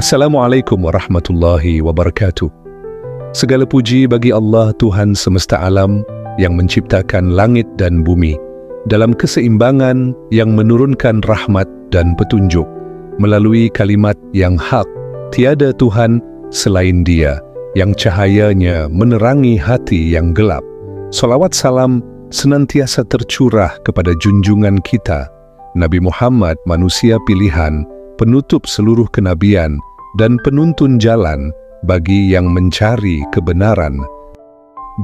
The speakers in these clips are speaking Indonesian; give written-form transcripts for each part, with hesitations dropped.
Assalamualaikum warahmatullahi wabarakatuh. Segala puji bagi Allah Tuhan semesta alam yang menciptakan langit dan bumi dalam keseimbangan, yang menurunkan rahmat dan petunjuk melalui kalimat yang hak, tiada Tuhan selain Dia, yang cahayanya menerangi hati yang gelap. Salawat salam senantiasa tercurah kepada junjungan kita, Nabi Muhammad, manusia pilihan, penutup seluruh kenabian dan penuntun jalan bagi yang mencari kebenaran.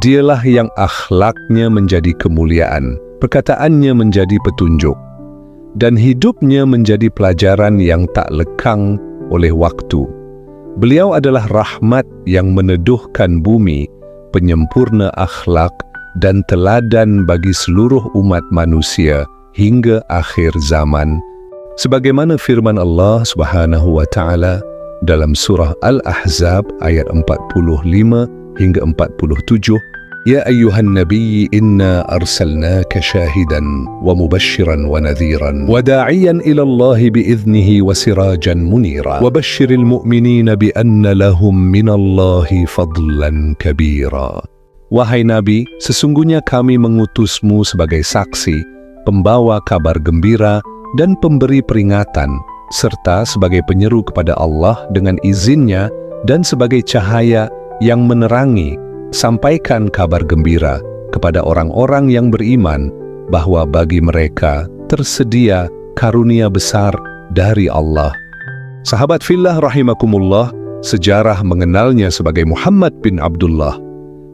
Dialah yang akhlaknya menjadi kemuliaan, perkataannya menjadi petunjuk, dan hidupnya menjadi pelajaran yang tak lekang oleh waktu. Beliau adalah rahmat yang meneduhkan bumi, penyempurna akhlak dan teladan bagi seluruh umat manusia hingga akhir zaman. Sebagaimana firman Allah Subhanahu wa Ta'ala dalam surah Al-Ahzab ayat 45 hingga 47, Ya ayyuhan nabiy inna arsalnaka syahidan wa mubashiran wa nadhiran wa da'iyan ila Allah bi'idhnihi wa sirajan munira wa bashiril mu'minina bi anna lahum minallahi fadlan kabira. Wahai Nabi, sesungguhnya kami mengutusmu sebagai saksi, pembawa kabar gembira dan pemberi peringatan, serta sebagai penyeru kepada Allah dengan izinnya dan sebagai cahaya yang menerangi. Sampaikan kabar gembira kepada orang-orang yang beriman bahwa bagi mereka tersedia karunia besar dari Allah. Sahabat fillah rahimakumullah, sejarah mengenalnya sebagai Muhammad bin Abdullah.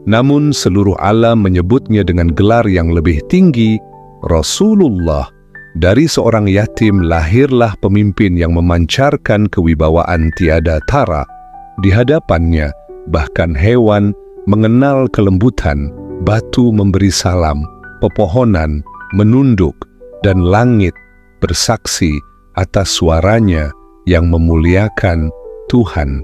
Namun seluruh alam menyebutnya dengan gelar yang lebih tinggi, Rasulullah. Dari seorang yatim lahirlah pemimpin yang memancarkan kewibawaan tiada tara. Di hadapannya bahkan hewan mengenal kelembutan, batu memberi salam, pepohonan menunduk, dan langit bersaksi atas suaranya yang memuliakan Tuhan.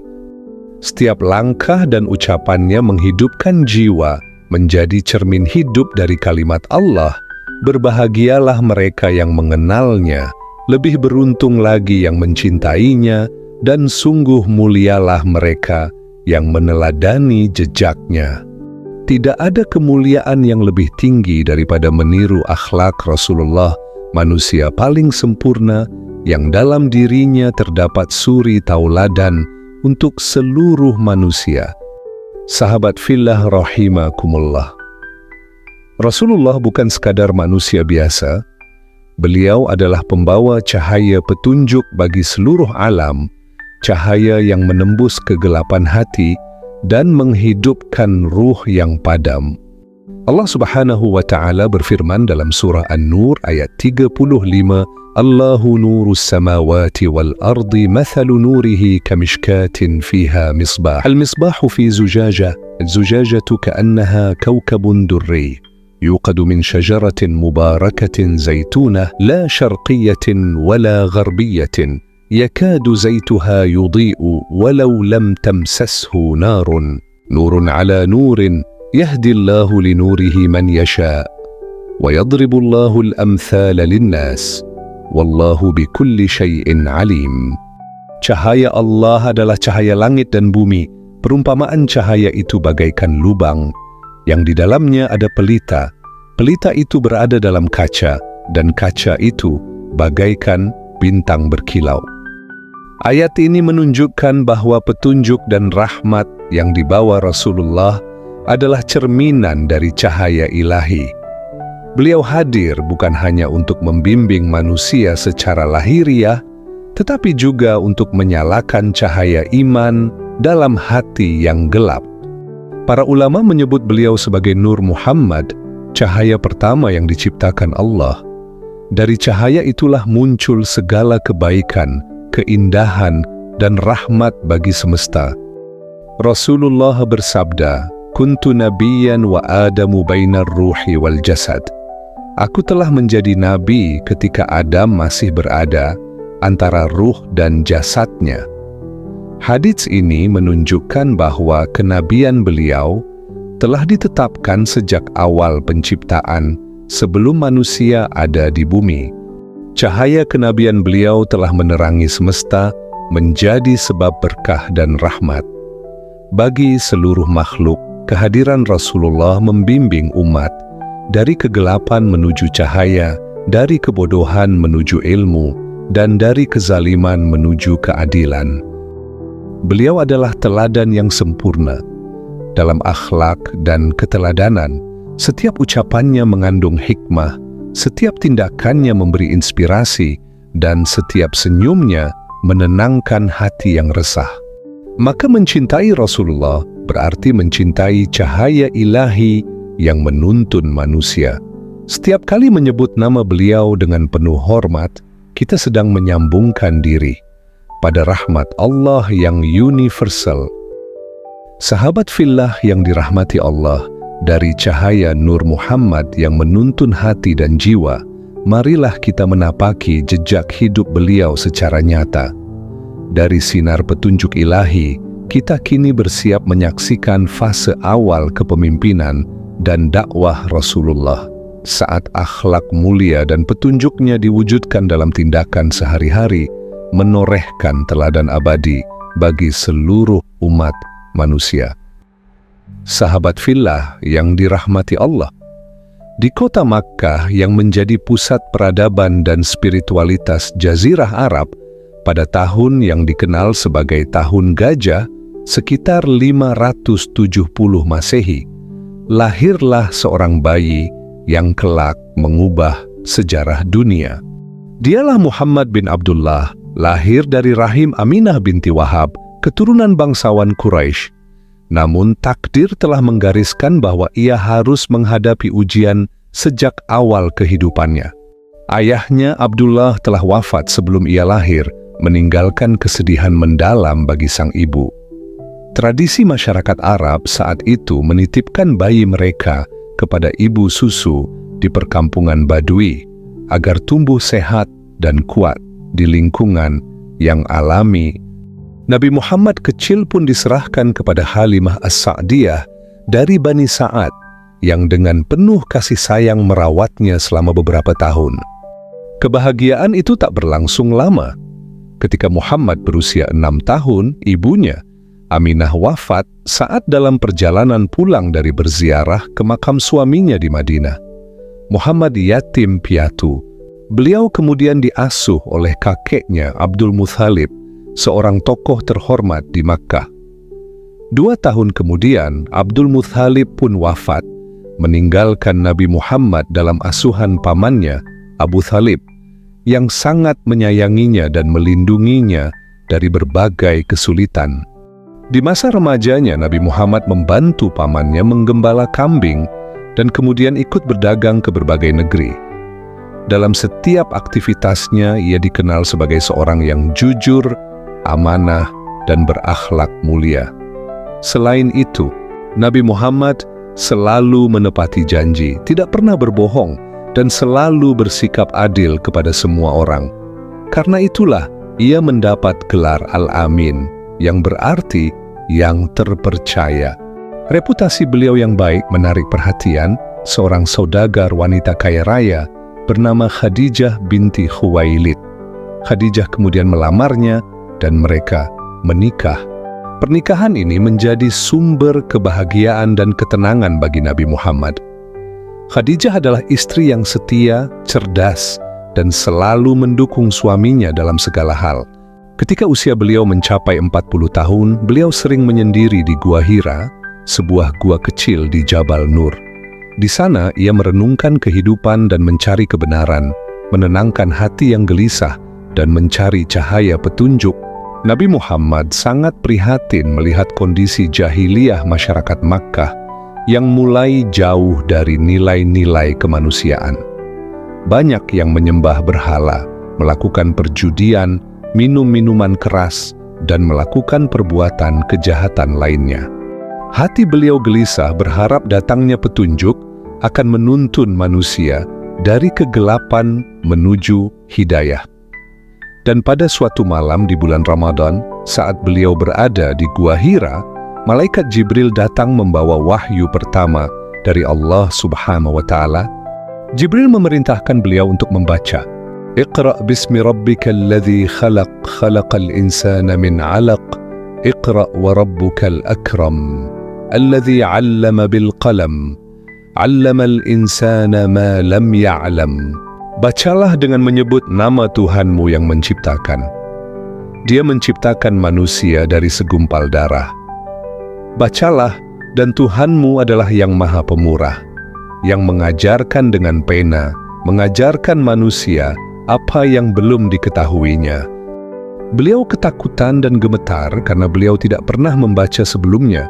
Setiap langkah dan ucapannya menghidupkan jiwa, menjadi cermin hidup dari kalimat Allah. Berbahagialah mereka yang mengenalnya, lebih beruntung lagi yang mencintainya, dan sungguh mulialah mereka yang meneladani jejaknya. Tidak ada kemuliaan yang lebih tinggi daripada meniru akhlak Rasulullah, manusia paling sempurna yang dalam dirinya terdapat suri tauladan untuk seluruh manusia. Sahabat fillah rahimakumullah, Rasulullah bukan sekadar manusia biasa. Beliau adalah pembawa cahaya petunjuk bagi seluruh alam, cahaya yang menembus kegelapan hati dan menghidupkan ruh yang padam. Allah Subhanahu wa Ta'ala berfirman dalam surah An-Nur ayat 35, Allahu nurus samawati wal ardi mathalu nurihi kamishkatin fiha misbah. Al-misbahu fi zujajah, az-zujajatu ka'annaha kawkabun durri يوقد من شجرة مباركة زيتونة لا شرقية ولا غربية يكاد زيتها يضيء ولو لم تمسسه نار نور على نور يهدي الله لنوره من يشاء ويضرب الله الأمثال للناس والله بكل شيء عليم. Cahaya Allah adalah cahaya langit dan bumi. Perumpamaan cahaya itu bagaikan lubang yang di dalamnya ada pelita. Pelita itu berada dalam kaca, dan kaca itu bagaikan bintang berkilau. Ayat ini menunjukkan bahwa petunjuk dan rahmat yang dibawa Rasulullah adalah cerminan dari cahaya ilahi. Beliau hadir bukan hanya untuk membimbing manusia secara lahiriah, tetapi juga untuk menyalakan cahaya iman dalam hati yang gelap. Para ulama menyebut beliau sebagai Nur Muhammad, cahaya pertama yang diciptakan Allah. Dari cahaya itulah muncul segala kebaikan, keindahan, dan rahmat bagi semesta. Rasulullah bersabda, Kuntu nabiyyan wa adamu bainar ruhi wal jasad. Aku telah menjadi nabi ketika Adam masih berada antara ruh dan jasadnya. Hadits ini menunjukkan bahwa kenabian beliau telah ditetapkan sejak awal penciptaan, sebelum manusia ada di bumi. Cahaya kenabian beliau telah menerangi semesta menjadi sebab berkah dan rahmat. Bagi seluruh makhluk, kehadiran Rasulullah membimbing umat dari kegelapan menuju cahaya, dari kebodohan menuju ilmu, dan dari kezaliman menuju keadilan. Beliau adalah teladan yang sempurna. Dalam akhlak dan keteladanan, setiap ucapannya mengandung hikmah, setiap tindakannya memberi inspirasi, dan setiap senyumnya menenangkan hati yang resah. Maka mencintai Rasulullah berarti mencintai cahaya ilahi yang menuntun manusia. Setiap kali menyebut nama beliau dengan penuh hormat, kita sedang menyambungkan diri pada rahmat Allah yang universal. Sahabat fillah yang dirahmati Allah, dari cahaya Nur Muhammad yang menuntun hati dan jiwa, marilah kita menapaki jejak hidup beliau secara nyata. Dari sinar petunjuk ilahi, kita kini bersiap menyaksikan fase awal kepemimpinan dan dakwah Rasulullah, saat akhlak mulia dan petunjuknya diwujudkan dalam tindakan sehari-hari, menorehkan teladan abadi bagi seluruh umat manusia. Sahabat fillah yang dirahmati Allah, di kota Makkah yang menjadi pusat peradaban dan spiritualitas Jazirah Arab pada tahun yang dikenal sebagai Tahun Gajah, sekitar 570 Masehi, lahirlah seorang bayi yang kelak mengubah sejarah dunia. Dialah Muhammad bin Abdullah, lahir dari rahim Aminah binti Wahab, keturunan bangsawan Quraisy. Namun takdir telah menggariskan bahwa ia harus menghadapi ujian sejak awal kehidupannya. Ayahnya Abdullah telah wafat sebelum ia lahir, meninggalkan kesedihan mendalam bagi sang ibu. Tradisi masyarakat Arab saat itu menitipkan bayi mereka kepada ibu susu di perkampungan Badui agar tumbuh sehat dan kuat di lingkungan yang alami. Nabi Muhammad kecil pun diserahkan kepada Halimah As-Sa'diyah dari Bani Sa'ad yang dengan penuh kasih sayang merawatnya selama beberapa tahun. Kebahagiaan itu tak berlangsung lama. Ketika Muhammad berusia 6 tahun, ibunya, Aminah, wafat saat dalam perjalanan pulang dari berziarah ke makam suaminya di Madinah. Muhammad yatim piatu. Beliau kemudian diasuh oleh kakeknya Abdul Muthalib, seorang tokoh terhormat di Makkah. 2 tahun kemudian, Abdul Muthalib pun wafat, meninggalkan Nabi Muhammad dalam asuhan pamannya, Abu Thalib, yang sangat menyayanginya dan melindunginya dari berbagai kesulitan. Di masa remajanya, Nabi Muhammad membantu pamannya menggembala kambing dan kemudian ikut berdagang ke berbagai negeri. Dalam setiap aktivitasnya, ia dikenal sebagai seorang yang jujur, amanah, dan berakhlak mulia. Selain itu, Nabi Muhammad selalu menepati janji, tidak pernah berbohong, dan selalu bersikap adil kepada semua orang. Karena itulah, ia mendapat gelar Al-Amin, yang berarti yang terpercaya. Reputasi beliau yang baik menarik perhatian seorang saudagar wanita kaya raya bernama Khadijah binti Khuwailid. Khadijah kemudian melamarnya dan mereka menikah. Pernikahan ini menjadi sumber kebahagiaan dan ketenangan bagi Nabi Muhammad. Khadijah adalah istri yang setia, cerdas, dan selalu mendukung suaminya dalam segala hal. Ketika usia beliau mencapai 40 tahun, beliau sering menyendiri di Gua Hira, sebuah gua kecil di Jabal Nur. Di sana ia merenungkan kehidupan dan mencari kebenaran, menenangkan hati yang gelisah, dan mencari cahaya petunjuk. Nabi Muhammad sangat prihatin melihat kondisi jahiliyah masyarakat Makkah yang mulai jauh dari nilai-nilai kemanusiaan. Banyak yang menyembah berhala, melakukan perjudian, minum minuman keras, dan melakukan perbuatan kejahatan lainnya. Hati beliau gelisah berharap datangnya petunjuk akan menuntun manusia dari kegelapan menuju hidayah. Dan pada suatu malam di bulan Ramadan, saat beliau berada di Gua Hira, malaikat Jibril datang membawa wahyu pertama dari Allah Subhanahu wa Ta'ala. Jibril memerintahkan beliau untuk membaca, Iqra' bismi rabbikal ladzi khalaq, khalaqal insana min 'alaq, Iqra' wa rabbukal akram, alladzi 'allama bil qalam, 'allamal insana ma lam ya'lam. Bacalah dengan menyebut nama Tuhanmu yang menciptakan. Dia menciptakan manusia dari segumpal darah. Bacalah, dan Tuhanmu adalah yang Maha Pemurah, yang mengajarkan dengan pena, mengajarkan manusia apa yang belum diketahuinya. Beliau ketakutan dan gemetar karena beliau tidak pernah membaca sebelumnya.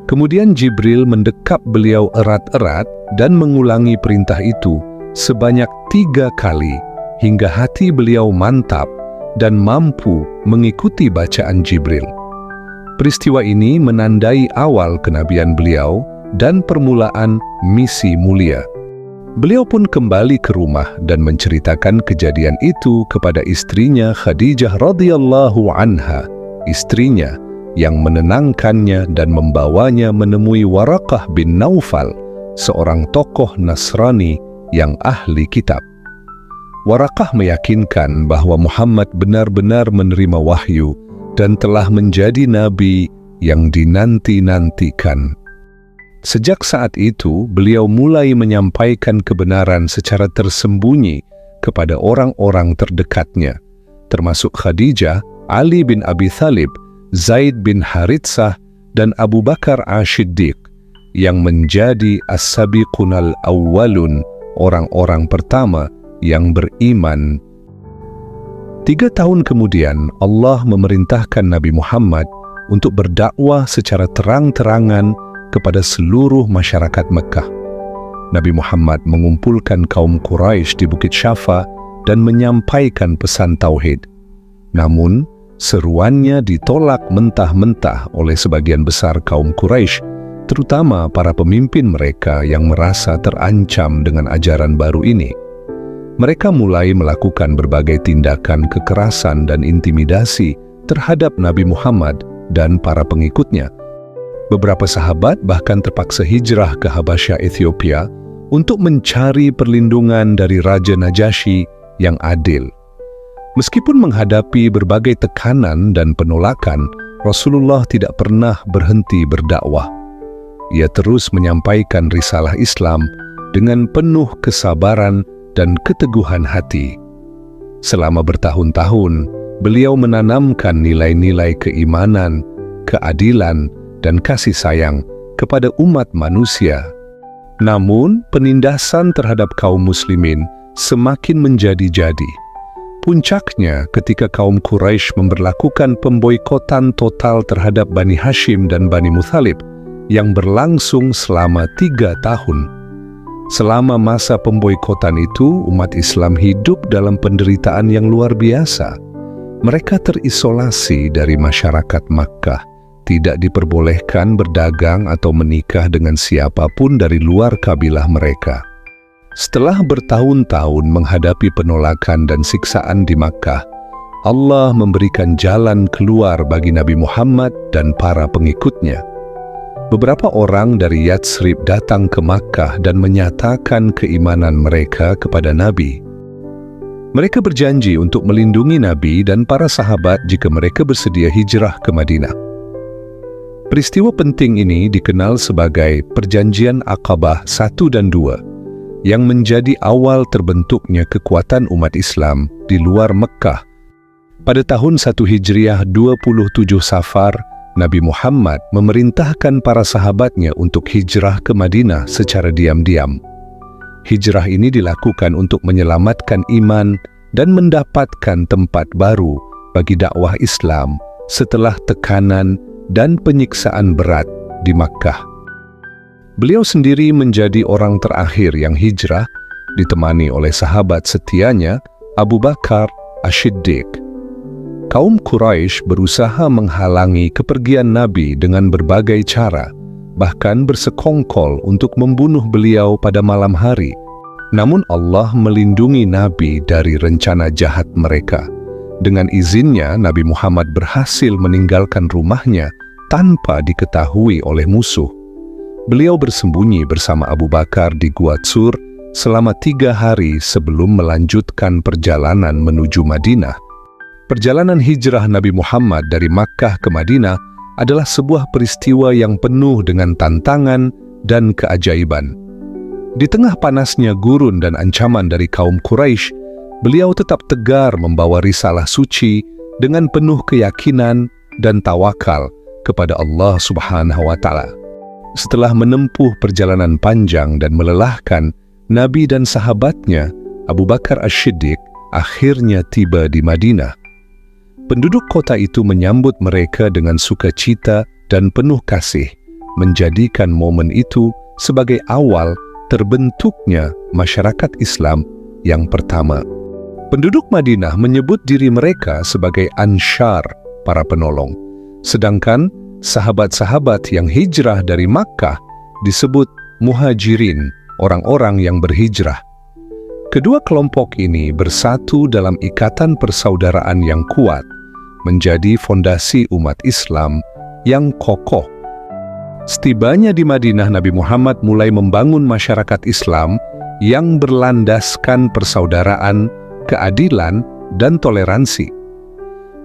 Kemudian Jibril mendekap beliau erat-erat dan mengulangi perintah itu sebanyak 3 kali, hingga hati beliau mantap dan mampu mengikuti bacaan Jibril. Peristiwa ini menandai awal kenabian beliau dan permulaan misi mulia. Beliau pun kembali ke rumah dan menceritakan kejadian itu kepada istrinya Khadijah radhiyallahu anha, istrinya yang menenangkannya dan membawanya menemui Waraqah bin Naufal, seorang tokoh Nasrani yang ahli kitab. Waraqah meyakinkan bahwa Muhammad benar-benar menerima wahyu dan telah menjadi nabi yang dinanti-nantikan. Sejak saat itu, beliau mulai menyampaikan kebenaran secara tersembunyi kepada orang-orang terdekatnya, termasuk Khadijah, Ali bin Abi Thalib, Zaid bin Haritsah, dan Abu Bakar Ash-Shiddiq, yang menjadi as-sabiqunal awwalun, orang-orang pertama yang beriman. 3 tahun kemudian, Allah memerintahkan Nabi Muhammad untuk berdakwah secara terang-terangan kepada seluruh masyarakat Mekah. Nabi Muhammad mengumpulkan kaum Quraisy di Bukit Syafa dan menyampaikan pesan tauhid. Namun, seruannya ditolak mentah-mentah oleh sebagian besar kaum Quraisy, terutama para pemimpin mereka yang merasa terancam dengan ajaran baru ini. Mereka mulai melakukan berbagai tindakan kekerasan dan intimidasi terhadap Nabi Muhammad dan para pengikutnya. Beberapa sahabat bahkan terpaksa hijrah ke Habasyah Ethiopia untuk mencari perlindungan dari Raja Najasyi yang adil. Meskipun menghadapi berbagai tekanan dan penolakan, Rasulullah tidak pernah berhenti berdakwah. Ia terus menyampaikan risalah Islam dengan penuh kesabaran dan keteguhan hati. Selama bertahun-tahun, beliau menanamkan nilai-nilai keimanan, keadilan, dan kasih sayang kepada umat manusia. Namun, penindasan terhadap kaum muslimin semakin menjadi-jadi. Puncaknya ketika kaum Quraisy memberlakukan pemboikotan total terhadap Bani Hashim dan Bani Muthalib yang berlangsung selama 3 tahun. Selama masa pemboikotan itu, umat Islam hidup dalam penderitaan yang luar biasa. Mereka terisolasi dari masyarakat Makkah, tidak diperbolehkan berdagang atau menikah dengan siapapun dari luar kabilah mereka. Setelah bertahun-tahun menghadapi penolakan dan siksaan di Makkah, Allah memberikan jalan keluar bagi Nabi Muhammad dan para pengikutnya. Beberapa orang dari Yatsrib datang ke Makkah dan menyatakan keimanan mereka kepada Nabi. Mereka berjanji untuk melindungi Nabi dan para sahabat jika mereka bersedia hijrah ke Madinah. Peristiwa penting ini dikenal sebagai Perjanjian Aqabah 1 dan 2, yang menjadi awal terbentuknya kekuatan umat Islam di luar Mekkah. Pada tahun 1 Hijriah 27 Safar, Nabi Muhammad memerintahkan para sahabatnya untuk hijrah ke Madinah secara diam-diam. Hijrah ini dilakukan untuk menyelamatkan iman dan mendapatkan tempat baru bagi dakwah Islam setelah tekanan dan penyiksaan berat di Makkah. Beliau sendiri menjadi orang terakhir yang hijrah, ditemani oleh sahabat setianya Abu Bakar Ash-Shiddiq. Kaum Quraisy berusaha menghalangi kepergian Nabi dengan berbagai cara, bahkan bersekongkol untuk membunuh beliau pada malam hari. Namun Allah melindungi Nabi dari rencana jahat mereka. Dengan izinnya, Nabi Muhammad berhasil meninggalkan rumahnya tanpa diketahui oleh musuh. Beliau bersembunyi bersama Abu Bakar di Gua Tsur selama 3 hari sebelum melanjutkan perjalanan menuju Madinah. Perjalanan hijrah Nabi Muhammad dari Makkah ke Madinah adalah sebuah peristiwa yang penuh dengan tantangan dan keajaiban. Di tengah panasnya gurun dan ancaman dari kaum Quraisy, beliau tetap tegar membawa risalah suci dengan penuh keyakinan dan tawakal kepada Allah Subhanahu wa Ta'ala. Setelah menempuh perjalanan panjang dan melelahkan, Nabi dan sahabatnya, Abu Bakar As-Siddiq, akhirnya tiba di Madinah. Penduduk kota itu menyambut mereka dengan sukacita dan penuh kasih, menjadikan momen itu sebagai awal terbentuknya masyarakat Islam yang pertama. Penduduk Madinah menyebut diri mereka sebagai Ansyar, para penolong. Sedangkan sahabat-sahabat yang hijrah dari Makkah disebut Muhajirin, orang-orang yang berhijrah. Kedua kelompok ini bersatu dalam ikatan persaudaraan yang kuat, menjadi fondasi umat Islam yang kokoh. Setibanya di Madinah, Nabi Muhammad mulai membangun masyarakat Islam yang berlandaskan persaudaraan, keadilan, dan toleransi.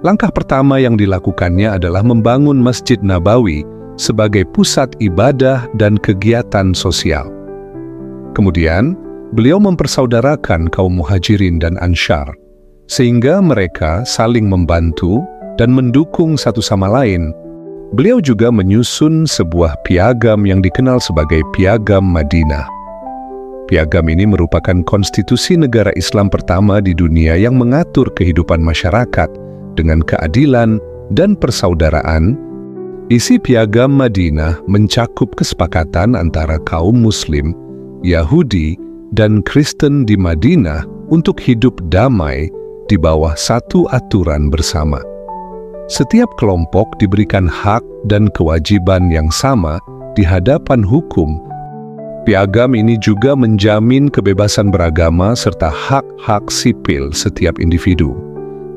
Langkah pertama yang dilakukannya adalah membangun Masjid Nabawi sebagai pusat ibadah dan kegiatan sosial. Kemudian, beliau mempersaudarakan kaum Muhajirin dan Ansyar, sehingga mereka saling membantu dan mendukung satu sama lain. Beliau juga menyusun sebuah piagam yang dikenal sebagai Piagam Madinah. Piagam ini merupakan konstitusi negara Islam pertama di dunia yang mengatur kehidupan masyarakat dengan keadilan dan persaudaraan. Isi Piagam Madinah mencakup kesepakatan antara kaum Muslim, Yahudi, dan Kristen di Madinah untuk hidup damai di bawah satu aturan bersama. Setiap kelompok diberikan hak dan kewajiban yang sama di hadapan hukum. Piagam ini juga menjamin kebebasan beragama serta hak-hak sipil setiap individu.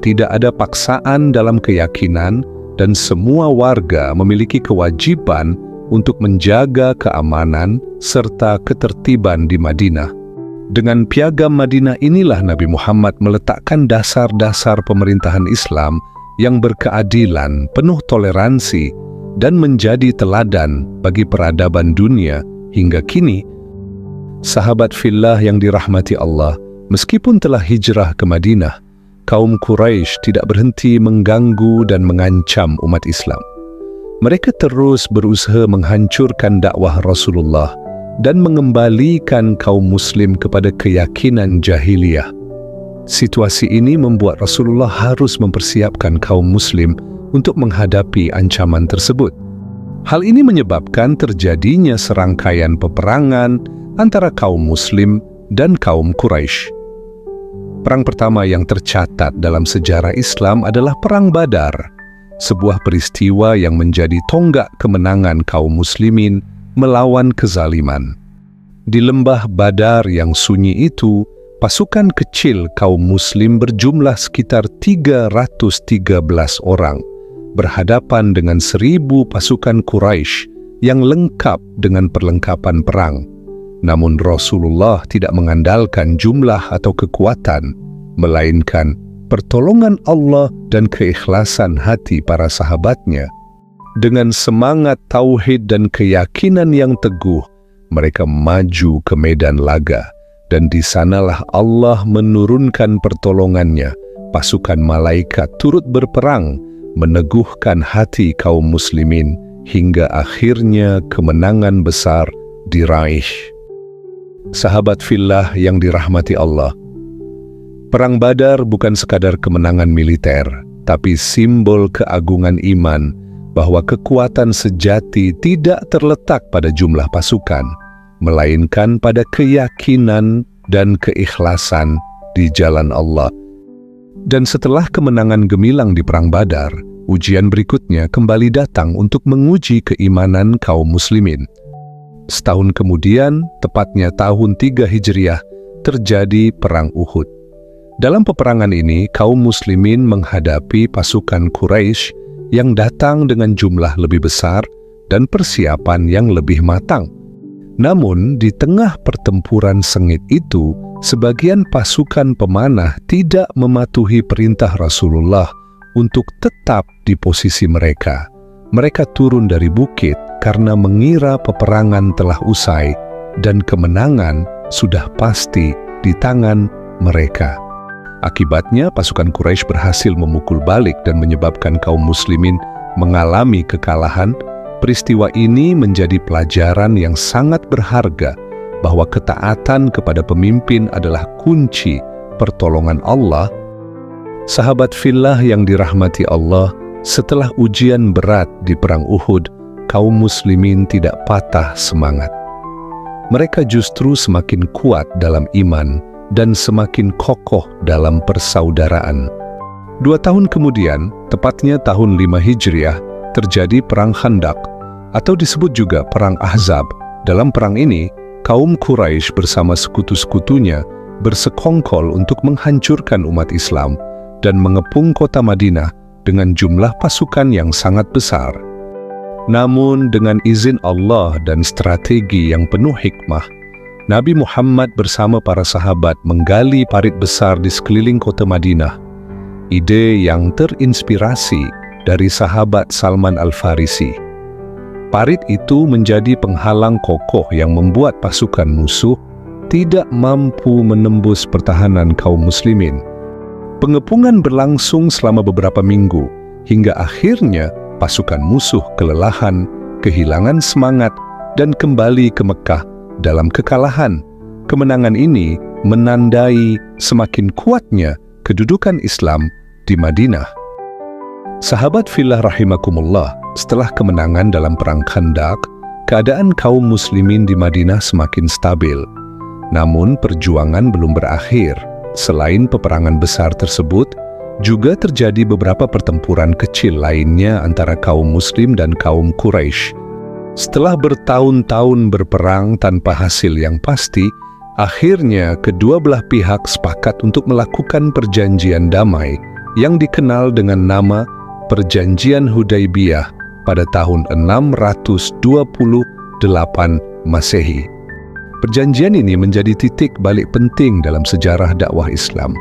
Tidak ada paksaan dalam keyakinan dan semua warga memiliki kewajiban untuk menjaga keamanan serta ketertiban di Madinah. Dengan Piagam Madinah inilah Nabi Muhammad meletakkan dasar-dasar pemerintahan Islam yang berkeadilan, penuh toleransi, dan menjadi teladan bagi peradaban dunia hingga kini. Sahabat fillah yang dirahmati Allah, meskipun telah hijrah ke Madinah, kaum Quraisy tidak berhenti mengganggu dan mengancam umat Islam. Mereka terus berusaha menghancurkan dakwah Rasulullah dan mengembalikan kaum Muslim kepada keyakinan jahiliyah. Situasi ini membuat Rasulullah harus mempersiapkan kaum Muslim untuk menghadapi ancaman tersebut. Hal ini menyebabkan terjadinya serangkaian peperangan antara kaum Muslim dan kaum Quraisy. Perang pertama yang tercatat dalam sejarah Islam adalah Perang Badar, sebuah peristiwa yang menjadi tonggak kemenangan kaum muslimin melawan kezaliman. Di lembah Badar yang sunyi itu, pasukan kecil kaum muslim berjumlah sekitar 313 orang berhadapan dengan 1.000 pasukan Quraisy yang lengkap dengan perlengkapan perang. Namun Rasulullah tidak mengandalkan jumlah atau kekuatan, melainkan pertolongan Allah dan keikhlasan hati para sahabatnya. Dengan semangat tauhid dan keyakinan yang teguh, mereka maju ke medan laga, dan di sanalah Allah menurunkan pertolongannya. Pasukan malaikat turut berperang, meneguhkan hati kaum muslimin, hingga akhirnya kemenangan besar diraih. Sahabat fillah yang dirahmati Allah, Perang Badar bukan sekadar kemenangan militer, tapi simbol keagungan iman bahwa kekuatan sejati tidak terletak pada jumlah pasukan, melainkan pada keyakinan dan keikhlasan di jalan Allah. Dan setelah kemenangan gemilang di Perang Badar, ujian berikutnya kembali datang untuk menguji keimanan kaum muslimin. Setahun kemudian, tepatnya tahun 3 Hijriah, terjadi Perang Uhud. Dalam peperangan ini, kaum muslimin menghadapi pasukan Quraisy yang datang dengan jumlah lebih besar dan persiapan yang lebih matang. Namun, di tengah pertempuran sengit itu, sebagian pasukan pemanah tidak mematuhi perintah Rasulullah untuk tetap di posisi mereka. Mereka turun dari bukit karena mengira peperangan telah usai dan kemenangan sudah pasti di tangan mereka. Akibatnya, pasukan Quraisy berhasil memukul balik dan menyebabkan kaum muslimin mengalami kekalahan. Peristiwa ini menjadi pelajaran yang sangat berharga bahwa ketaatan kepada pemimpin adalah kunci pertolongan Allah. Sahabat fillah yang dirahmati Allah, setelah ujian berat di perang Uhud, kaum muslimin tidak patah semangat. Mereka justru semakin kuat dalam iman dan semakin kokoh dalam persaudaraan. 2 tahun kemudian, tepatnya tahun 5 Hijriah, terjadi Perang Khandaq, atau disebut juga Perang Ahzab. Dalam perang ini, kaum Quraisy bersama sekutu-sekutunya bersekongkol untuk menghancurkan umat Islam dan mengepung kota Madinah dengan jumlah pasukan yang sangat besar. Namun dengan izin Allah dan strategi yang penuh hikmah, Nabi Muhammad bersama para sahabat menggali parit besar di sekeliling kota Madinah. Ide yang terinspirasi dari sahabat Salman Al-Farisi. Parit itu menjadi penghalang kokoh yang membuat pasukan musuh tidak mampu menembus pertahanan kaum muslimin. Pengepungan berlangsung selama beberapa minggu, hingga akhirnya pasukan musuh kelelahan, kehilangan semangat, dan kembali ke Mekah dalam kekalahan. Kemenangan ini menandai semakin kuatnya kedudukan Islam di Madinah. Sahabat fillah rahimakumullah, setelah kemenangan dalam Perang Khandaq, keadaan kaum muslimin di Madinah semakin stabil. Namun perjuangan belum berakhir. Selain peperangan besar tersebut, juga terjadi beberapa pertempuran kecil lainnya antara kaum muslim dan kaum Quraisy. Setelah bertahun-tahun berperang tanpa hasil yang pasti, akhirnya kedua belah pihak sepakat untuk melakukan perjanjian damai yang dikenal dengan nama Perjanjian Hudaybiyah pada tahun 628 Masehi. Perjanjian ini menjadi titik balik penting dalam sejarah dakwah Islam.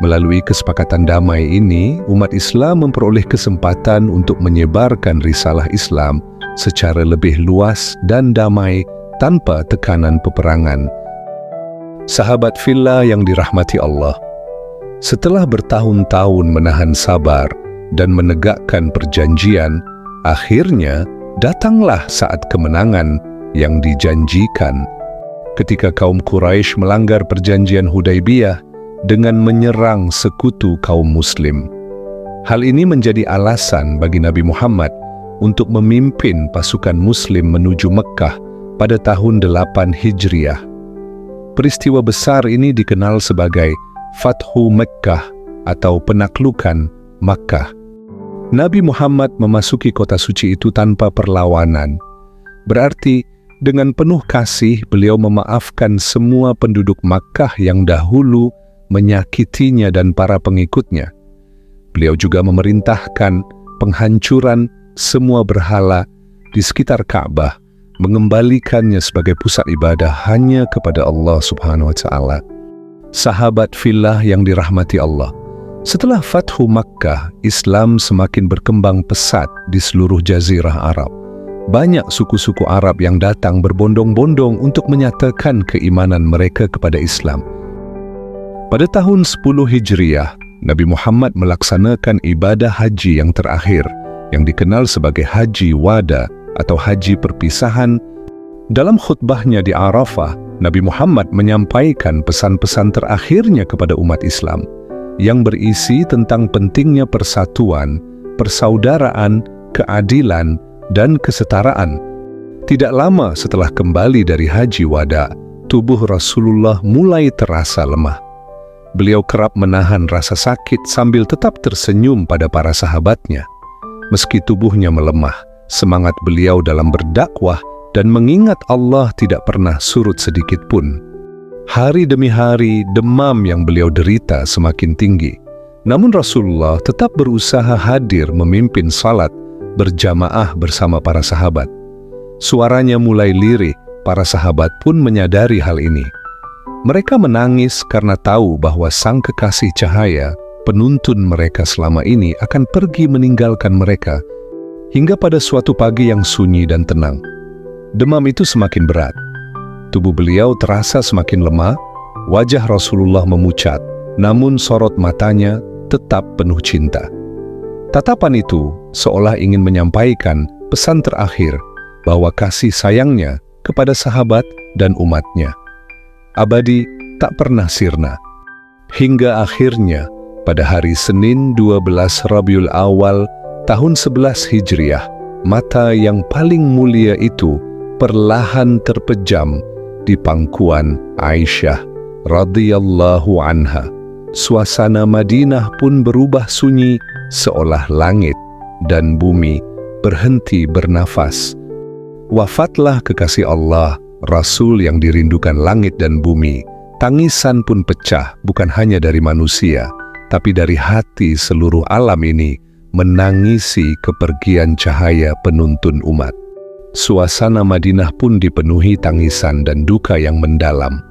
Melalui kesepakatan damai ini, umat Islam memperoleh kesempatan untuk menyebarkan risalah Islam secara lebih luas dan damai tanpa tekanan peperangan. Sahabat fillah yang dirahmati Allah, setelah bertahun-tahun menahan sabar dan menegakkan perjanjian, akhirnya datanglah saat kemenangan yang dijanjikan. Ketika kaum Quraisy melanggar perjanjian Hudaybiyah dengan menyerang sekutu kaum muslim. Hal ini menjadi alasan bagi Nabi Muhammad untuk memimpin pasukan muslim menuju Mekkah pada tahun 8 Hijriah. Peristiwa besar ini dikenal sebagai Fathu Mekkah atau penaklukan Makkah. Nabi Muhammad memasuki kota suci itu tanpa perlawanan. Berarti dengan penuh kasih beliau memaafkan semua penduduk Makkah yang dahulu menyakitinya dan para pengikutnya. Beliau juga memerintahkan penghancuran semua berhala di sekitar Ka'bah, mengembalikannya sebagai pusat ibadah hanya kepada Allah Subhanahu wa Ta'ala. Sahabat fillah yang dirahmati Allah, setelah Fathu Makkah, Islam semakin berkembang pesat di seluruh jazirah Arab. Banyak suku-suku Arab yang datang berbondong-bondong untuk menyatakan keimanan mereka kepada Islam. Pada tahun 10 Hijriah, Nabi Muhammad melaksanakan ibadah haji yang terakhir, yang dikenal sebagai Haji Wada atau Haji Perpisahan. Dalam khutbahnya di Arafah, Nabi Muhammad menyampaikan pesan-pesan terakhirnya kepada umat Islam, yang berisi tentang pentingnya persatuan, persaudaraan, keadilan, dan kesetaraan. Tidak lama setelah kembali dari Haji Wada, tubuh Rasulullah mulai terasa lemah. Beliau kerap menahan rasa sakit sambil tetap tersenyum pada para sahabatnya. Meski tubuhnya melemah, semangat beliau dalam berdakwah dan mengingat Allah tidak pernah surut sedikit pun. Hari demi hari, demam yang beliau derita semakin tinggi. Namun Rasulullah tetap berusaha hadir memimpin salat berjamaah bersama para sahabat. Suaranya mulai lirih para sahabat pun menyadari hal ini. Mereka menangis karena tahu bahwa sang kekasih cahaya, penuntun mereka selama ini, akan pergi meninggalkan mereka hingga pada suatu pagi yang sunyi dan tenang. Demam itu semakin berat. Tubuh beliau terasa semakin lemah, wajah Rasulullah memucat, namun sorot matanya tetap penuh cinta. Tatapan itu seolah ingin menyampaikan pesan terakhir bahwa kasih sayangnya kepada sahabat dan umatnya abadi, tak pernah sirna. Hingga akhirnya pada hari Senin 12 Rabiul Awal tahun 11 Hijriah, mata yang paling mulia itu perlahan terpejam di pangkuan Aisyah radhiyallahu anha. Suasana Madinah pun berubah sunyi, seolah langit dan bumi berhenti bernafas. Wafatlah kekasih Allah, Rasul yang dirindukan langit dan bumi. Tangisan pun pecah, bukan hanya dari manusia, tapi dari hati seluruh alam ini menangisi kepergian cahaya penuntun umat. Suasana Madinah pun dipenuhi tangisan dan duka yang mendalam.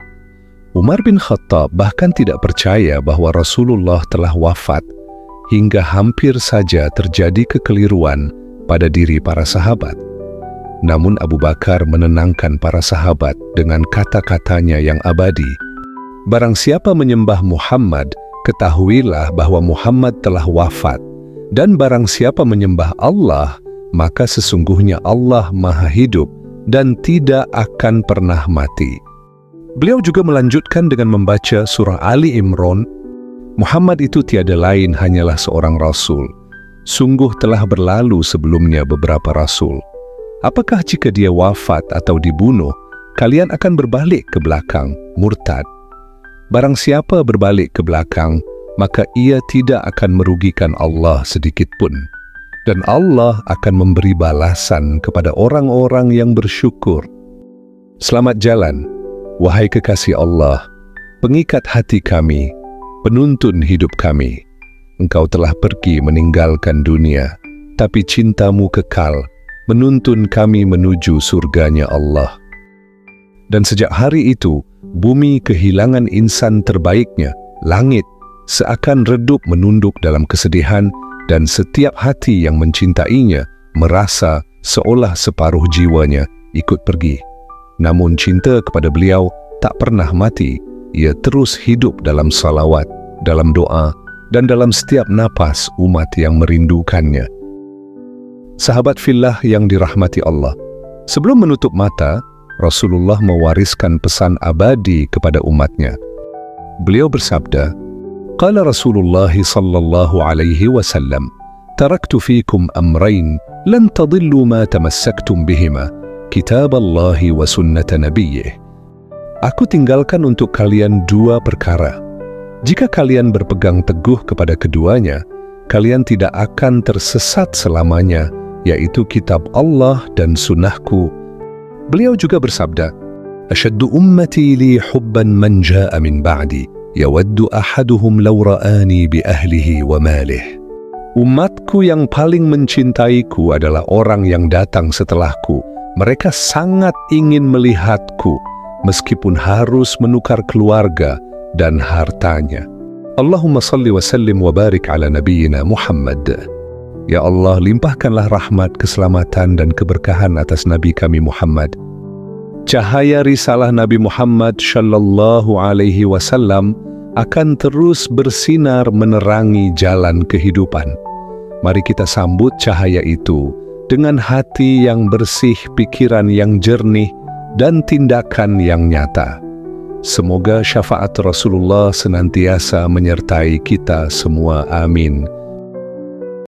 Umar bin Khattab bahkan tidak percaya bahwa Rasulullah telah wafat, hingga hampir saja terjadi kekeliruan pada diri para sahabat. Namun Abu Bakar menenangkan para sahabat dengan kata-katanya yang abadi. Barang siapa menyembah Muhammad, ketahuilah bahwa Muhammad telah wafat. Dan barang siapa menyembah Allah, maka sesungguhnya Allah Maha Hidup dan tidak akan pernah mati. Beliau juga melanjutkan dengan membaca surah Ali Imran. Muhammad itu tiada lain hanyalah seorang Rasul. Sungguh telah berlalu sebelumnya beberapa Rasul. Apakah jika dia wafat atau dibunuh, kalian akan berbalik ke belakang, murtad? Barang siapa berbalik ke belakang, maka ia tidak akan merugikan Allah sedikit pun. Dan Allah akan memberi balasan kepada orang-orang yang bersyukur. Selamat jalan, wahai kekasih Allah, pengikat hati kami, penuntun hidup kami. Engkau telah pergi meninggalkan dunia, tapi cintamu kekal, menuntun kami menuju surganya Allah. Dan sejak hari itu, bumi kehilangan insan terbaiknya, langit seakan redup menunduk dalam kesedihan, dan setiap hati yang mencintainya merasa seolah separuh jiwanya ikut pergi. Namun cinta kepada beliau tak pernah mati. Ia terus hidup dalam salawat, dalam doa, dan dalam setiap napas umat yang merindukannya. Sahabat fillah yang dirahmati Allah, sebelum menutup mata, Rasulullah mewariskan pesan abadi kepada umatnya. Beliau bersabda, Qala Rasulullah sallallahu alaihi wasallam, Taraktu fikum amrain, lan tadillu ma tamassaktum bihima, kitab Allahi wa sunnata nabiyyih. Aku tinggalkan untuk kalian dua perkara. Jika kalian berpegang teguh kepada keduanya, kalian tidak akan tersesat selamanya, yaitu kitab Allah dan sunnahku. Beliau juga bersabda, Ashaddu ummati li hubban man ja'a min ba'di, yawaddu ahaduhum law ra'ani bi ahlihi wa malih. Umatku yang paling mencintaiku adalah orang yang datang setelahku. Mereka sangat ingin melihatku, meskipun harus menukar keluarga dan hartanya. Allahumma salli wa sallim wa barik ala nabiyyina Muhammad. Ya Allah, limpahkanlah rahmat, keselamatan, dan keberkahan atas Nabi kami Muhammad. Cahaya risalah Nabi Muhammad Shallallahu Alaihi Wasallam akan terus bersinar menerangi jalan kehidupan. Mari kita sambut cahaya itu dengan hati yang bersih, pikiran yang jernih, dan tindakan yang nyata. Semoga syafaat Rasulullah senantiasa menyertai kita semua. Amin.